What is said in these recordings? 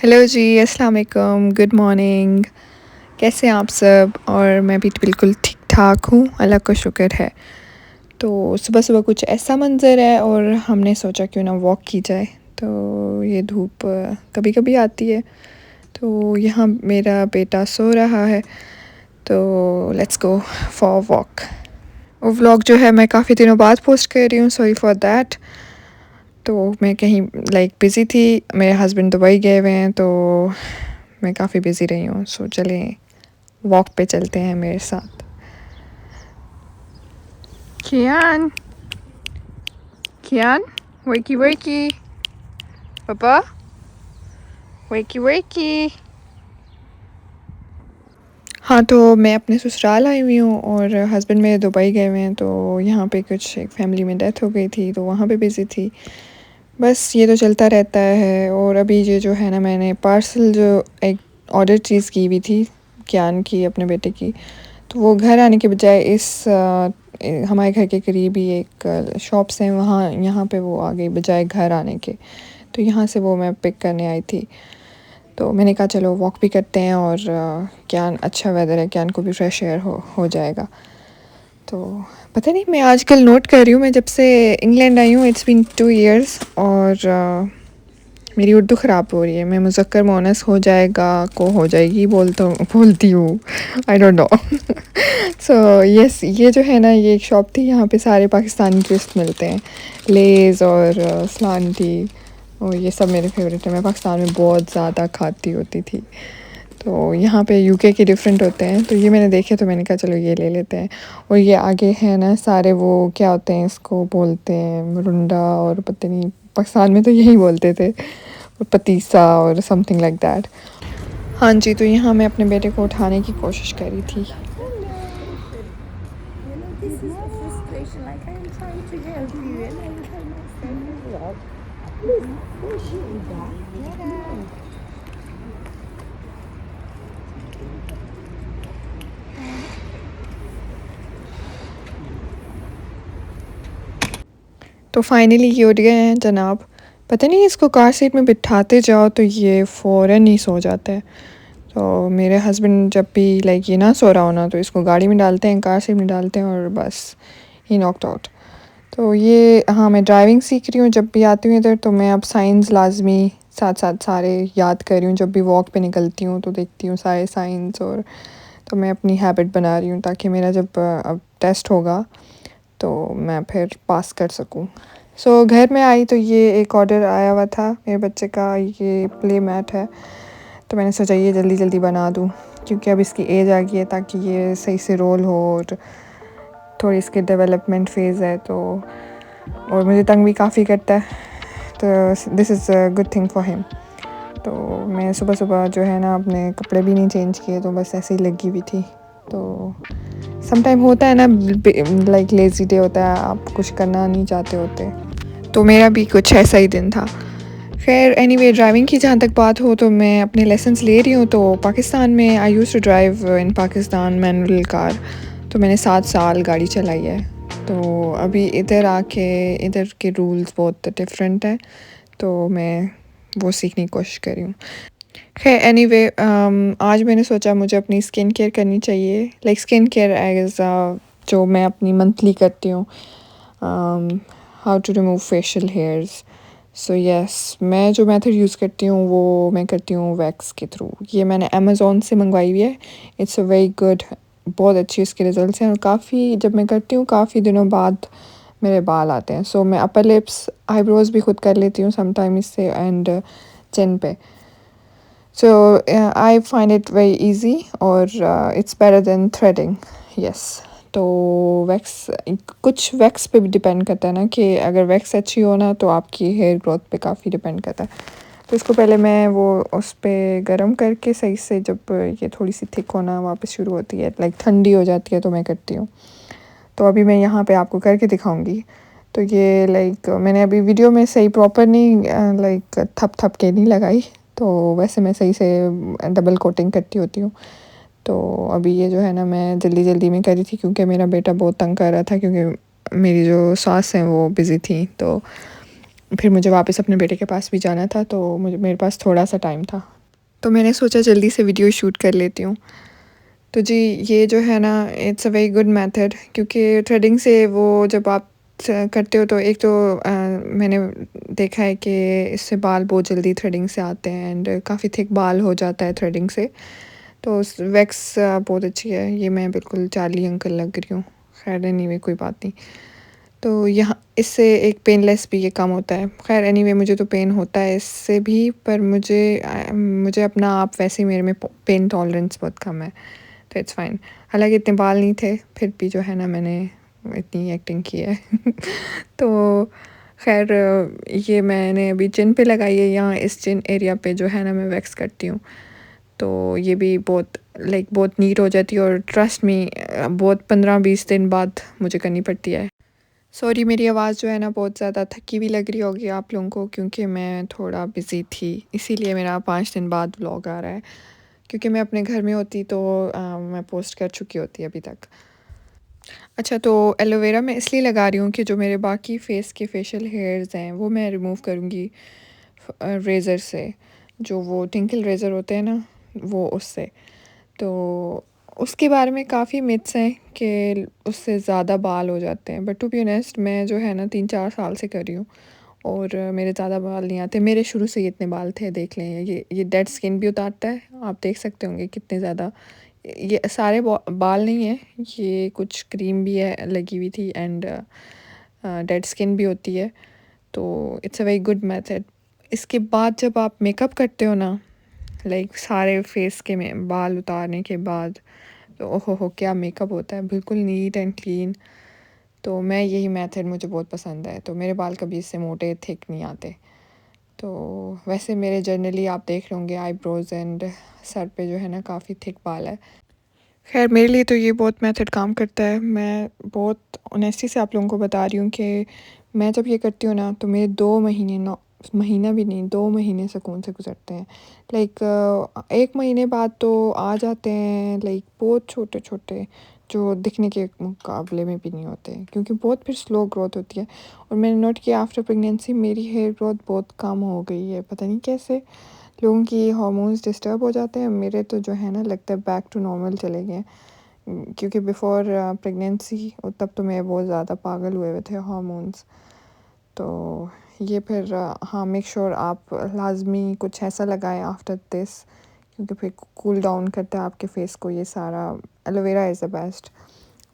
Hello जी, अस्सलाम वालेकुम, good morning. कैसे हैं आप सब? और मैं भी बिल्कुल ठीक ठाक हूँ, अल्लाह का शुक्र है। तो सुबह सुबह कुछ ऐसा मंज़र है और हमने सोचा क्यों ना वॉक की जाए। तो ये धूप कभी कभी आती है। तो यहाँ मेरा बेटा सो रहा है, तो लेट्स गो फॉर वॉक। वो व्लॉग जो है मैं काफ़ी दिनों बाद पोस्ट कर रही हूँ, सॉरी फॉर दैट। तो मैं कहीं बिज़ी थी, मेरे हस्बैंड दुबई गए हुए हैं, तो मैं काफ़ी बिज़ी रही हूँ। सो चलें वॉक पे चलते हैं मेरे साथ। कियान, कियान, वेकी वेकी, पापा, वेकी वेकी। हाँ, तो मैं अपने ससुराल आई हुई हूँ और हस्बैंड मेरे दुबई गए हुए हैं। तो यहाँ पे कुछ एक फैमिली में डेथ हो गई थी, तो वहाँ पे बिज़ी थी। बस ये तो चलता रहता है। और अभी ये जो है ना, मैंने पार्सल जो एक ऑर्डर चीज़ की हुई थी कियान की, अपने बेटे की, तो वो घर आने के बजाय हमारे घर के करीब ही एक शॉप्स हैं, वहाँ यहाँ पे वो आ गई बजाय घर आने के। तो यहाँ से वो मैं पिक करने आई थी। तो मैंने कहा चलो वॉक भी करते हैं और कियान, अच्छा वेदर है, कियान को भी फ्रेश एयर हो जाएगा। तो पता नहीं, मैं आजकल नोट कर रही हूँ, मैं जब से इंग्लैंड आई हूँ, इट्स बीन 2 years, और मेरी उर्दू ख़राब हो रही है। मैं मुज़क्कर मोनस हो जाएगा को हो जाएगी बोलती हूँ, I don't know. So yes, ये जो है ना, ये एक शॉप थी, यहाँ पे सारे पाकिस्तानी ट्विस्ट मिलते हैं, लेज़ और स्लांटी, और ये सब मेरे फेवरेट है। मैं पाकिस्तान में बहुत ज़्यादा खाती होती थी। तो यहाँ पे यूके के डिफरेंट होते हैं, तो ये मैंने देखे, तो मैंने कहा चलो ये ले लेते हैं। और ये आगे है ना सारे, वो क्या होते हैं, इसको बोलते हैं मुरुंडा, और पता नहीं पाकिस्तान में तो यही बोलते थे, और पतीसा और समथिंग लाइक दैट। हाँ जी, तो यहाँ मैं अपने बेटे को उठाने की कोशिश कर रही थी। This is the frustration. Like I am trying to help you, and I find myself as well. Please push it back. Get out. तो फाइनली ये उठ गए हैं जनाब। पता नहीं, इसको कार सीट में बिठाते जाओ तो ये फ़ौरन ही सो जाता है। तो मेरे हस्बैंड जब भी ये ना सो रहा हो ना, तो इसको गाड़ी में डालते हैं, कार सीट में डालते हैं, और बस ही नॉकड आउट। तो ये, हाँ, मैं ड्राइविंग सीख रही हूँ। जब भी आती हूँ इधर, तो मैं अब साइंस लाजमी साथ साथ सारे याद कर रही हूँ। जब भी वॉक पे निकलती हूँ तो देखती हूँ सारे साइंस, और तो मैं अपनी हैबिट बना रही हूँ ताकि मेरा जब अब टेस्ट होगा तो मैं फिर पास कर सकूँ। सो घर में आई तो ये एक ऑर्डर आया हुआ था मेरे बच्चे का, ये प्ले मैट है। तो मैंने सोचा ये जल्दी जल्दी बना दूँ, क्योंकि अब इसकी एज आ गई है, ताकि ये सही से रोल हो, और थोड़ी इसके डेवलपमेंट फ़ेज़ है। तो और मुझे तंग भी काफ़ी करता है, तो this is a good thing for him. तो मैं सुबह सुबह जो है ना, अपने कपड़े भी नहीं चेंज किए, तो बस ऐसे ही लगी हुई थी। तो सम टाइम होता है ना, लेज़ी डे होता है, आप कुछ करना नहीं चाहते होते। तो मेरा भी कुछ ऐसा ही दिन था। खैर एनीवे, ड्राइविंग की जहाँ तक बात हो, तो मैं अपने लेसन्स ले रही हूँ। तो पाकिस्तान में I used to drive in Pakistan manual car, तो मैंने 7 साल गाड़ी चलाई है। तो अभी इधर आके इधर के रूल्स बहुत डिफरेंट हैं, तो मैं वो सीखने की कोशिश कर रही हूँ। खैर एनीवे, आज मैंने सोचा मुझे अपनी स्किन केयर करनी चाहिए, स्किन केयर एज जो मैं अपनी मंथली करती हूँ, how to remove facial hairs. So yes, मैं जो मेथड यूज़ करती हूँ वो मैं करती हूँ वैक्स के थ्रू। ये मैंने अमेज़ोन से मंगवाई हुई है। इट्स अ वेरी गुड, बहुत अच्छी इसके रिज़ल्ट्स हैं, और काफ़ी जब मैं करती हूँ काफ़ी दिनों बाद मेरे बाल आते हैं। सो मैं अपर लिप्स, आईब्रोज़ भी खुद कर लेती हूँ समटाइम इससे, एंड चिन पे। So I find it very easy, और it's better than threading. Yes, तो वैक्स, कुछ वैक्स पे भी डिपेंड करता है ना, कि अगर वैक्स अच्छी हो ना, तो आपकी हेयर ग्रोथ पे काफ़ी डिपेंड करता है। तो इसको पहले मैं वो उस पर गर्म करके सही से, जब ये थोड़ी सी थिक होना वापस शुरू होती है, ठंडी हो जाती है, तो मैं करती हूँ। तो अभी मैं यहाँ पे आपको करके दिखाऊंगी। तो ये मैंने अभी वीडियो में सही प्रॉपर नहीं थप थप के नहीं लगाई, तो वैसे मैं सही से डबल कोटिंग करती होती हूँ। तो अभी ये जो है ना, मैं जल्दी जल्दी में करी थी, क्योंकि मेरा बेटा बहुत तंग कर रहा था, क्योंकि मेरी जो सास हैं वो बिज़ी थी। तो फिर मुझे वापस अपने बेटे के पास भी जाना था, तो मुझे मेरे पास थोड़ा सा टाइम था, तो मैंने सोचा जल्दी से वीडियो शूट कर लेती हूँ। तो जी ये जो है ना, it's a very good method, क्योंकि थ्रेडिंग से वो जब आप करते हो तो एक तो मैंने देखा है कि इससे बाल बहुत जल्दी थ्रेडिंग से आते हैं एंड काफ़ी थिक बाल हो जाता है थ्रेडिंग से। तो वैक्स बहुत अच्छी है। ये मैं बिल्कुल चार्ली अंकल लग रही हूँ। खैर एनीवे कोई बात नहीं। तो यहाँ इससे एक पेनलेस भी ये काम होता है। खैर एनीवे मुझे तो पेन होता है इससे भी, पर मुझे अपना आप वैसे ही मेरे में पेन टॉलरेंस बहुत कम है, तो इट्स फाइन। हालांकि इतने बाल नहीं थे, फिर भी जो है ना मैंने इतनी एक्टिंग की है। तो खैर ये मैंने अभी चिन पे लगाई है। यहाँ इस चिन एरिया पे जो है ना मैं वैक्स करती हूँ, तो ये भी बहुत बहुत नीट हो जाती है। और ट्रस्ट मी, बहुत 15-20 दिन बाद मुझे करनी पड़ती है। सॉरी मेरी आवाज़ जो है ना बहुत ज़्यादा थकी हुई लग रही होगी आप लोगों को, क्योंकि मैं थोड़ा बिज़ी थी, इसीलिए मेरा 5 दिन बाद व्लॉग आ रहा है। क्योंकि मैं अपने घर में होती तो मैं पोस्ट कर चुकी होती अभी तक। अच्छा, तो एलोवेरा मैं इसलिए लगा रही हूँ कि जो मेरे बाकी फेस के फेशियल हेयर्स हैं वो मैं रिमूव करूँगी रेज़र से, जो वो टिंकल रेज़र होते हैं ना, वो उससे। तो उसके बारे में काफ़ी मिथ्स हैं कि उससे ज़्यादा बाल हो जाते हैं, बट टू बी ऑनेस्ट मैं जो है ना 3-4 साल से कर रही हूँ और मेरे ज़्यादा बाल नहीं आते। मेरे शुरू से ही इतने बाल थे, देख लें। ये डेड स्किन भी उतारता है, आप देख सकते होंगे कितने ज़्यादा। ये सारे बाल नहीं है, ये कुछ क्रीम भी है लगी हुई थी एंड डेड स्किन भी होती है। तो it's a very good method. इसके बाद जब आप मेकअप करते हो ना, सारे फेस के में बाल उतारने के बाद, तो ओहो हो क्या मेकअप होता है, बिल्कुल नीट एंड क्लीन। तो मैं यही मेथड मुझे बहुत पसंद है। तो मेरे बाल कभी इससे मोटे थिक नहीं आते। तो वैसे मेरे जनरली आप देख रहे होंगे आईब्रोज़ एंड सर पे जो है ना काफ़ी थिक बाल है। खैर मेरे लिए तो ये बहुत मेथड काम करता है। मैं बहुत ऑनेस्टी से आप लोगों को बता रही हूँ कि मैं जब ये करती हूँ ना तो मेरे 2 महीने, ना महीना भी नहीं, 2 महीने सुकून से गुजरते हैं। 1 महीने बाद तो आ जाते हैं बहुत छोटे-छोटे, जो दिखने के मुकाबले में भी नहीं होते, क्योंकि बहुत फिर स्लो ग्रोथ होती है। और मैंने नोट किया आफ्टर प्रेगनेंसी मेरी हेयर ग्रोथ बहुत कम हो गई है, पता नहीं कैसे। लोगों की हार्मोन्स डिस्टर्ब हो जाते हैं, मेरे तो जो है ना लगता है बैक टू नॉर्मल चले गए हैं। क्योंकि बिफ़ोर प्रेगनेंसी तब तो मैं बहुत ज़्यादा पागल हुए हुए थे हार्मोन्स। तो ये फिर हाँ, मेक श्योर आप लाजमी कुछ ऐसा लगाएं आफ्टर दिस, क्योंकि फिर कूल डाउन करता है आपके फेस को ये सारा। Aloe vera is the best.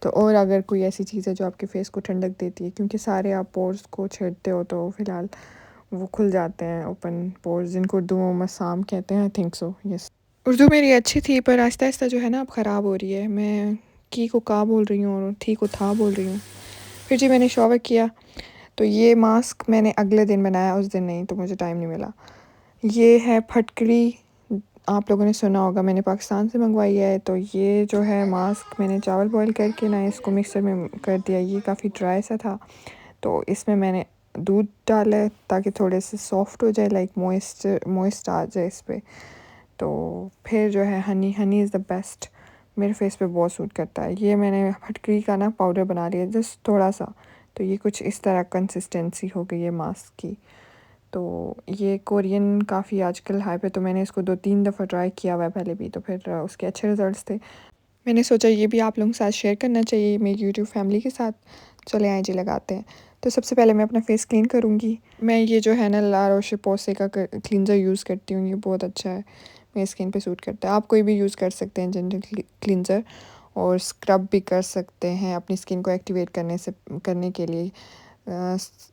तो और अगर कोई ऐसी चीज़ है जो आपके फेस को ठंडक देती है, क्योंकि सारे आप पोर्स को छेड़ते हो तो फ़िलहाल वो खुल जाते हैं, ओपन पोर्स, जिनको उर्दू में मसाम कहते हैं, I think so, yes. Urdu मेरी अच्छी थी, पर आहिस्ता-आहिस्ता जो है ना अब ख़राब हो रही है। मैं की को का बोल रही हूँ और थी को था बोल रही हूँ। फिर जी मैंने शॉवर किया, तो ये मास्क मैंने अगले दिन बनाया, उस दिन नहीं, तो मुझे टाइम नहीं मिला। ये है फटकरी, आप लोगों ने सुना होगा, मैंने पाकिस्तान से मंगवाई है। तो ये जो है मास्क मैंने चावल बॉईल करके ना इसको मिक्सर में कर दिया। ये काफ़ी ड्राई सा था, तो इसमें मैंने दूध डाला है ताकि थोड़े से सॉफ्ट हो जाए, मॉइस्ट आ जाए इस पर। तो फिर जो है Honey, Honey is the best, मेरे फेस पे बहुत सूट करता है। ये मैंने फटकरी का ना पाउडर बना लिया जस्ट थोड़ा सा, तो ये कुछ इस तरह कंसिस्टेंसी हो गई है मास्क की। तो ये कोरियन काफ़ी आजकल हाइप है, तो मैंने इसको 2-3 दफ़ा ट्राई किया हुआ है पहले भी, तो फिर उसके अच्छे रिज़ल्ट्स थे। मैंने सोचा ये भी आप लोगों के साथ शेयर करना चाहिए मेरी यूट्यूब फैमिली के साथ। चले आए जी लगाते हैं। तो सबसे पहले मैं अपना फेस क्लीन करूँगी। मैं ये जो है ना ला रोशे पोसे का क्लींजर यूज़ करती हूँ, ये बहुत अच्छा है, मेरी स्किन पे सूट करता है। आप कोई भी यूज़ कर सकते हैं जनरल क्लींजर, और स्क्रब भी कर सकते हैं अपनी स्किन को एक्टिवेट करने के लिए।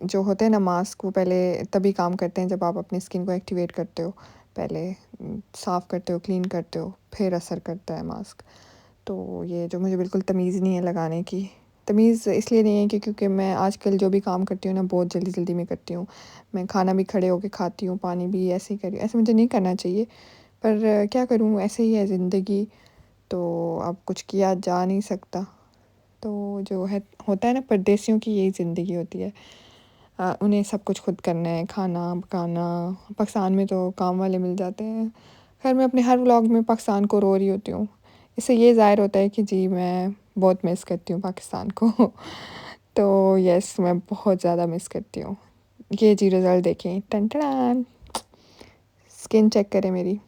जो होते हैं ना मास्क, वो पहले तभी काम करते हैं जब आप अपनी स्किन को एक्टिवेट करते हो। पहले साफ़ करते हो, क्लीन करते हो, फिर असर करता है मास्क। तो ये जो मुझे बिल्कुल तमीज़ नहीं है लगाने की। तमीज़ इसलिए नहीं है कि क्योंकि मैं आजकल जो भी काम करती हूँ ना बहुत जल्दी-जल्दी में करती हूँ। मैं खाना भी खड़े होके खाती हूँ, पानी भी ऐसे ही कर रही हूँ। ऐसे मुझे नहीं करना चाहिए, पर क्या करूँ, ऐसे ही है ज़िंदगी, तो अब कुछ किया जा नहीं सकता। तो जो है होता है ना परदेसियों की यही ज़िंदगी होती है। उन्हें सब कुछ खुद करना है, खाना पकाना। पाकिस्तान में तो काम वाले मिल जाते हैं। खैर मैं अपने हर व्लॉग में पाकिस्तान को रो रही होती हूँ। इससे ये ज़ाहिर होता है कि जी मैं बहुत मिस करती हूँ पाकिस्तान को। तो यस, मैं बहुत ज़्यादा मिस करती हूँ। ये जी रिज़ल्ट देखें, टन टड़ान, स्किन चेक करें मेरी।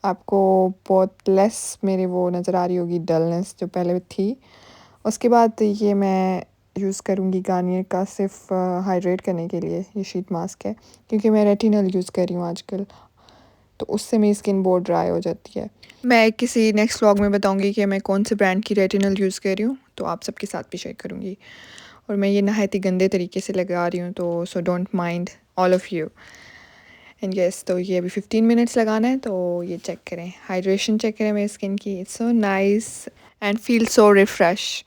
आपको बहुत लेस मेरे वो नज़र आ रही होगी डलनेस जो पहले थी। उसके बाद ये मैं यूज़ करूँगी गार्नियर का सिर्फ हाइड्रेट करने के लिए ये शीट मास्क है, क्योंकि मैं रेटिनल यूज़ कर रही हूँ आजकल, तो उससे मेरी स्किन बहुत ड्राई हो जाती है। मैं किसी नेक्स्ट व्लॉग में बताऊँगी कि मैं कौन से ब्रांड की रेटिनल यूज़ कर रही हूँ, तो आप सबके साथ भी शेयर करूँगी। और मैं ये नहायत ही गंदे तरीके से लगा रही हूँ, तो so don't mind all of you. And yes, तो ये अभी 15 मिनट्स लगाना है, तो ये चेक करें, हाइड्रेशन चेक करें मेरी स्किन की, it's so nice and feel so refresh.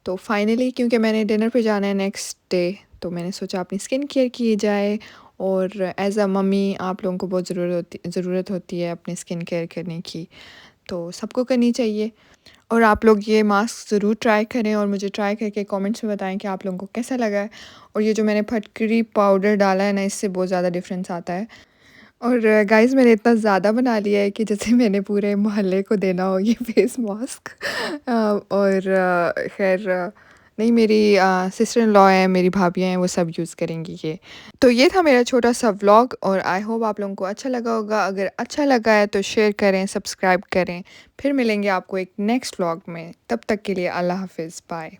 तो फाइनली क्योंकि मैंने डिनर पे जाना है नेक्स्ट डे, तो मैंने सोचा अपनी स्किन केयर की जाए। और एज़ अ मम्मी आप लोगों को बहुत ज़रूरत होती है अपनी स्किन केयर करने की, तो सबको करनी चाहिए। और आप लोग ये मास्क ज़रूर ट्राई करें और मुझे ट्राई करके कमेंट्स में बताएं कि आप लोगों को कैसा लगा है। और ये जो मैंने फटकरी पाउडर डाला है ना, इससे बहुत ज़्यादा डिफरेंस आता है। और गाइस मैंने इतना ज़्यादा बना लिया है कि जैसे मैंने पूरे मोहल्ले को देना हो ये फेस मास्क। और खैर नहीं, मेरी सिस्टर इन लॉ हैं, मेरी भाभियाँ हैं, वो सब यूज़ करेंगी ये। तो ये था मेरा छोटा सा व्लॉग और आई होप आप लोगों को अच्छा लगा होगा। अगर अच्छा लगा है तो शेयर करें, सब्सक्राइब करें। फिर मिलेंगे आपको एक नेक्स्ट व्लॉग में, तब तक के लिए अल्लाह हाफ़िज़, बाय।